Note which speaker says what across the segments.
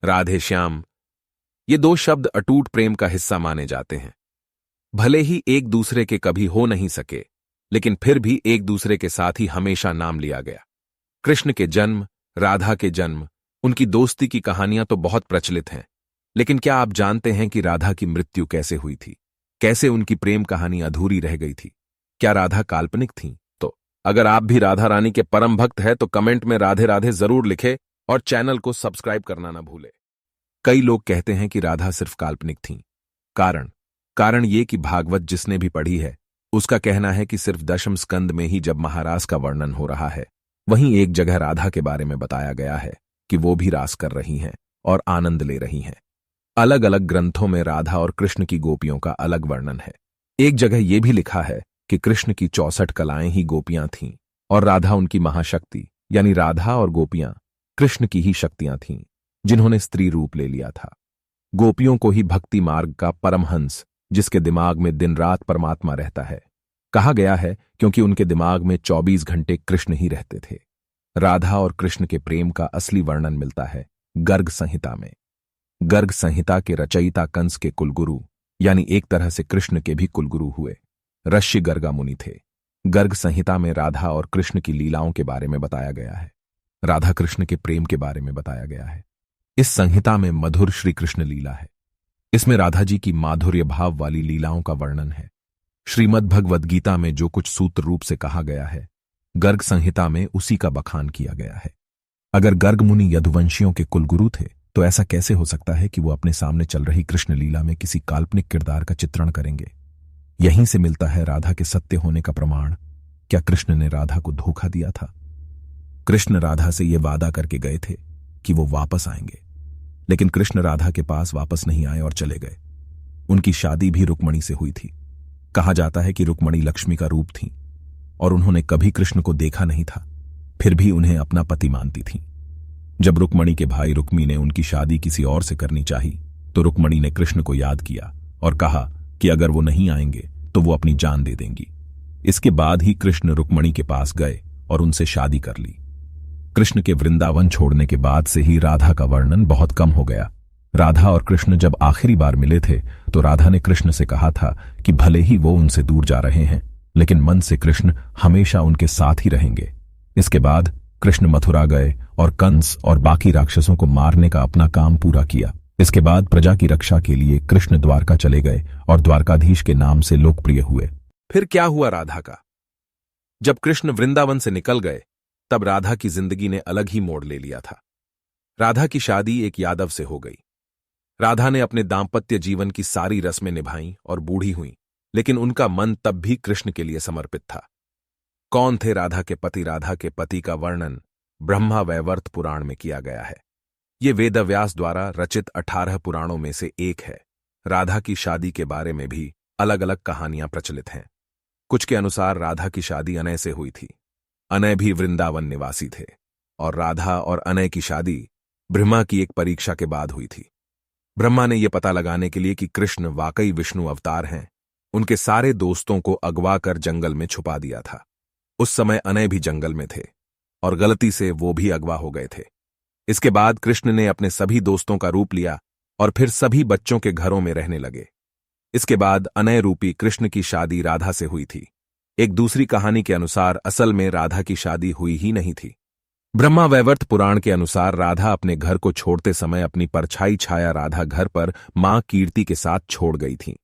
Speaker 1: राधे श्याम, ये दो शब्द अटूट प्रेम का हिस्सा माने जाते हैं। भले ही एक दूसरे के कभी हो नहीं सके, लेकिन फिर भी एक दूसरे के साथ ही हमेशा नाम लिया गया। कृष्ण के जन्म, राधा के जन्म, उनकी दोस्ती की कहानियां तो बहुत प्रचलित हैं, लेकिन क्या आप जानते हैं कि राधा की मृत्यु कैसे हुई थी? कैसे उनकी प्रेम कहानी अधूरी रह गई थी? क्या राधा काल्पनिक थीं? तो अगर आप भी राधा रानी के परम भक्त हैं तो कमेंट में राधे राधे जरूर लिखें और चैनल को सब्सक्राइब करना ना भूलें। कई लोग कहते हैं कि राधा सिर्फ काल्पनिक थीं। कारण ये कि भागवत जिसने भी पढ़ी है उसका कहना है कि सिर्फ दशम स्कंद में ही जब महारास का वर्णन हो रहा है, वहीं एक जगह राधा के बारे में बताया गया है कि वो भी रास कर रही हैं और आनंद ले रही हैं। अलग अलग ग्रंथों में राधा और कृष्ण की गोपियों का अलग वर्णन है। एक जगह यह भी लिखा है कि कृष्ण की 64 कलाएं ही गोपियां थीं और राधा उनकी महाशक्ति, यानी राधा और गोपियां कृष्ण की ही शक्तियां थीं जिन्होंने स्त्री रूप ले लिया था। गोपियों को ही भक्ति मार्ग का परमहंस, जिसके दिमाग में दिन रात परमात्मा रहता है, कहा गया है क्योंकि उनके दिमाग में 24 घंटे कृष्ण ही रहते थे। राधा और कृष्ण के प्रेम का असली वर्णन मिलता है गर्ग संहिता में। गर्ग संहिता के रचयिता कंस के कुलगुरु, यानी एक तरह से कृष्ण के भी कुलगुरु हुए, ऋषि गर्गा मुनि थे। गर्ग संहिता में राधा और कृष्ण की लीलाओं के बारे में बताया गया है। राधा कृष्ण के प्रेम के बारे में बताया गया है। इस संहिता में मधुर श्री कृष्ण लीला है। इसमें राधा जी की माधुर्य भाव वाली लीलाओं का वर्णन है। श्रीमद् भगवद गीता में जो कुछ सूत्र रूप से कहा गया है, गर्ग संहिता में उसी का बखान किया गया है। अगर गर्ग मुनि यदुवंशियों के कुलगुरु थे तो ऐसा कैसे हो सकता है कि वो अपने सामने चल रही कृष्ण लीला में किसी काल्पनिक किरदार का चित्रण करेंगे? यहीं से मिलता है राधा के सत्य होने का प्रमाण। क्या कृष्ण ने राधा को धोखा दिया था? कृष्ण राधा से यह वादा करके गए थे कि वो वापस आएंगे, लेकिन कृष्ण राधा के पास वापस नहीं आए और चले गए। उनकी शादी भी रुक्मणी से हुई थी। कहा जाता है कि रुक्मणी लक्ष्मी का रूप थी और उन्होंने कभी कृष्ण को देखा नहीं था, फिर भी उन्हें अपना पति मानती थीं। जब रुक्मणी के भाई रुक्मी ने उनकी शादी किसी और से करनी चाही तो रुक्मणी ने कृष्ण को याद किया और कहा कि अगर वो नहीं आएंगे तो वो अपनी जान दे देंगी। इसके बाद ही कृष्ण रुक्मणी के पास गए और उनसे शादी कर ली। कृष्ण के वृंदावन छोड़ने के बाद से ही राधा का वर्णन बहुत कम हो गया। राधा और कृष्ण जब आखिरी बार मिले थे तो राधा ने कृष्ण से कहा था कि भले ही वो उनसे दूर जा रहे हैं, लेकिन मन से कृष्ण हमेशा उनके साथ ही रहेंगे। इसके बाद कृष्ण मथुरा गए और कंस और बाकी राक्षसों को मारने का अपना काम पूरा किया। इसके बाद प्रजा की रक्षा के लिए कृष्ण द्वारका चले गए और द्वारकाधीश के नाम से लोकप्रिय हुए। फिर क्या हुआ राधा का? जब कृष्ण वृंदावन से निकल गए तब राधा की जिंदगी ने अलग ही मोड़ ले लिया था। राधा की शादी एक यादव से हो गई। राधा ने अपने दाम्पत्य जीवन की सारी रस्में निभाईं और बूढ़ी हुईं, लेकिन उनका मन तब भी कृष्ण के लिए समर्पित था। कौन थे राधा के पति? राधा के पति का वर्णन ब्रह्मा वैवर्त पुराण में किया गया है। ये वेदव्यास द्वारा रचित 18 पुराणों में से एक है। राधा की शादी के बारे में भी अलग अलग कहानियां प्रचलित हैं। कुछ के अनुसार राधा की शादी अनय से हुई थी। अनय भी वृंदावन निवासी थे और राधा और अनय की शादी ब्रह्मा की एक परीक्षा के बाद हुई थी। ब्रह्मा ने यह पता लगाने के लिए कि कृष्ण वाकई विष्णु अवतार हैं, उनके सारे दोस्तों को अगवा कर जंगल में छुपा दिया था। उस समय अनय भी जंगल में थे और गलती से वो भी अगवा हो गए थे। इसके बाद कृष्ण ने अपने सभी दोस्तों का रूप लिया और फिर सभी बच्चों के घरों में रहने लगे। इसके बाद अनय रूपी कृष्ण की शादी राधा से हुई थी। एक दूसरी कहानी के अनुसार असल में राधा की शादी हुई ही नहीं थी। ब्रह्मा वैवर्त पुराण के अनुसार राधा अपने घर को छोड़ते समय अपनी परछाई छाया राधा घर पर मां कीर्ति के साथ छोड़ गई थी।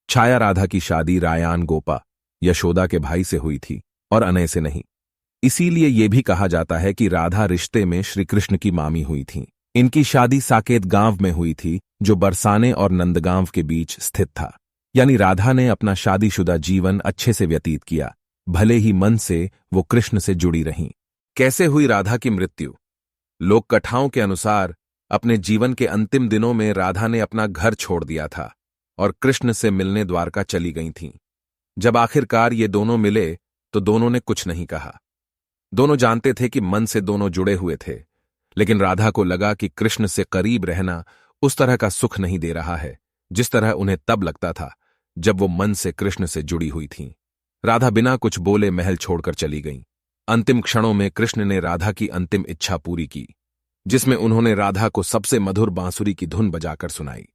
Speaker 1: छाया राधा की शादी रायान गोपा यशोदा के भाई से हुई थी और अनय से नहीं। इसीलिए यह भी कहा जाता है कि राधा रिश्ते में श्री कृष्ण की मामी हुई थीं। इनकी शादी साकेत गांव में हुई थी जो बरसाने और नंदगांव के बीच स्थित था। यानी राधा ने अपना शादीशुदा जीवन अच्छे से व्यतीत किया, भले ही मन से वो कृष्ण से जुड़ी रहीं। कैसे हुई राधा की मृत्यु? लोक कथाओं के अनुसार अपने जीवन के अंतिम दिनों में राधा ने अपना घर छोड़ दिया था और कृष्ण से मिलने द्वारका चली गई थीं। जब आखिरकार ये दोनों मिले तो दोनों ने कुछ नहीं कहा। दोनों जानते थे कि मन से दोनों जुड़े हुए थे, लेकिन राधा को लगा कि कृष्ण से करीब रहना उस तरह का सुख नहीं दे रहा है जिस तरह उन्हें तब लगता था जब वो मन से कृष्ण से जुड़ी हुई थीं। राधा बिना कुछ बोले महल छोड़कर चली गईं। अंतिम क्षणों में कृष्ण ने राधा की अंतिम इच्छा पूरी की। जिसमें उन्होंने राधा को सबसे मधुर बांसुरी की धुन बजाकर सुनाई।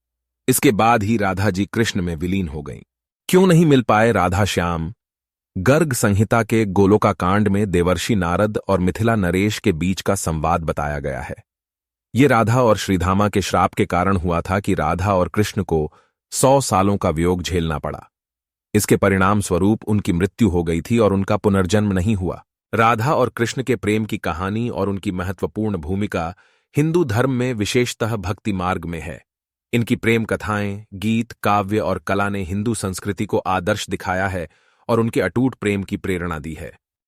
Speaker 1: इसके बाद ही राधा जी कृष्ण में विलीन हो गईं। क्यों नहीं मिल पाए राधा श्याम? गर्ग संहिता के गोलोका कांड में देवर्षि नारद और मिथिला नरेश के बीच का संवाद बताया गया है। ये राधा और श्रीधामा के श्राप के कारण हुआ था कि राधा और कृष्ण को 100 सालों का वियोग झेलना पड़ा। इसके परिणाम स्वरूप उनकी मृत्यु हो गई थी और उनका पुनर्जन्म नहीं हुआ। राधा और कृष्ण के प्रेम की कहानी और उनकी महत्वपूर्ण भूमिका हिंदू धर्म में विशेषतः भक्ति मार्ग में है। इनकी प्रेम कथाएं, गीत, काव्य और कला ने हिंदू संस्कृति को आदर्श दिखाया है और उनके अटूट प्रेम की प्रेरणा दी है।